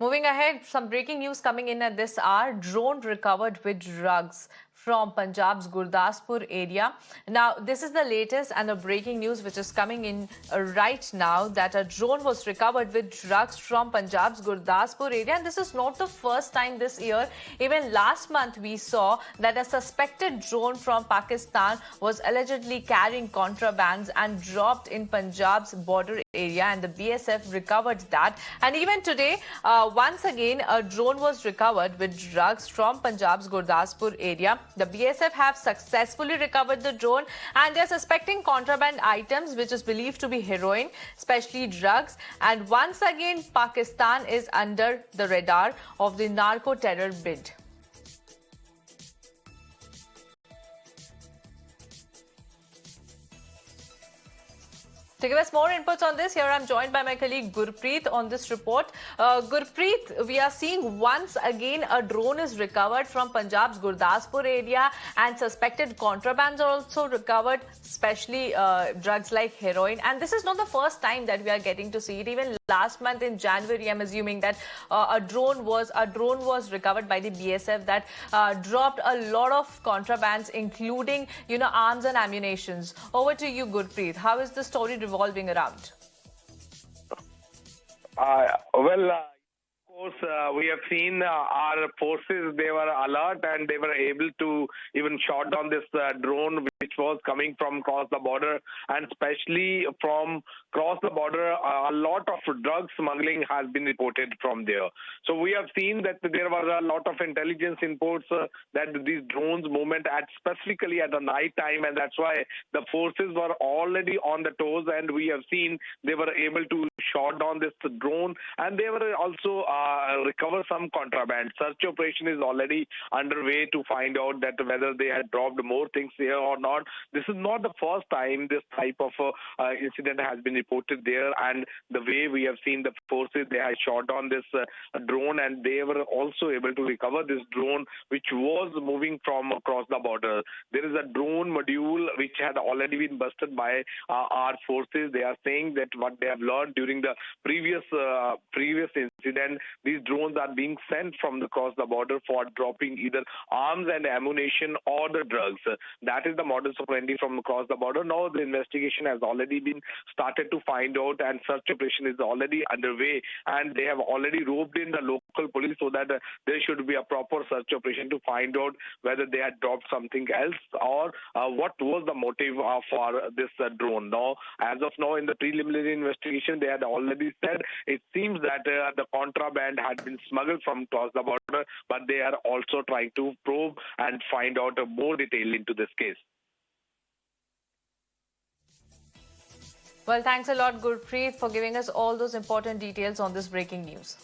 Moving ahead, some breaking news coming in at this hour. Drone recovered with drugs from Punjab's Gurdaspur area. Now, this is the latest and the breaking news which is coming in right now, that a drone was recovered with drugs from Punjab's Gurdaspur area. And this is not the first time this year. Even last month, we saw that a suspected drone from Pakistan was allegedly carrying contrabands and dropped in Punjab's border area, and the BSF recovered that. And even today, once again, a drone was recovered with drugs from Punjab's Gurdaspur area. The BSF have successfully recovered the drone, and they're suspecting contraband items, which is believed to be heroin, especially drugs. And once again, Pakistan is under the radar of the narco terror bid. To give us more inputs on this, here I'm joined by my colleague Gurpreet on this report. Gurpreet, we are seeing once again a drone is recovered from Punjab's Gurdaspur area, and suspected contrabands are also recovered, especially drugs like heroin. And this is not the first time that we are getting to see it. Even last month in January, I'm assuming that a drone was recovered by the BSF that dropped a lot of contrabands, including arms and ammunitions. Over to you, Gurpreet. How is the story revolving around? Of course, we have seen our forces, they were alert and they were able to even shot down this drone which was coming from across the border, and especially from across the border, a lot of drug smuggling has been reported from there. So we have seen that there was a lot of intelligence inputs that these drones movement at specifically at the night time, and that's why the forces were already on the toes, and we have seen they were able to shot down this drone, and they were also recover some contraband. Search operation is already underway to find out that whether they had dropped more things here or not. This is not the first time this type of incident has been reported there, and the way we have seen the forces, they had shot on this drone, and they were also able to recover this drone which was moving from across the border. There is a drone module which had already been busted by our forces. They are saying that what they have learned during the previous incident, these drones are being sent from across the border for dropping either arms and ammunition or the drugs. That is the modus operandi from across the border. Now the investigation has already been started to find out, and search operation is already underway, and they have already roped in the local police so that there should be a proper search operation to find out whether they had dropped something else or what was the motive for this drone. Now, as of now, in the preliminary investigation, they had already said it seems that the contraband had been smuggled from across the border, but they are also trying to probe and find out more detail into this case. Well, thanks a lot, Gurpreet, for giving us all those important details on this breaking news.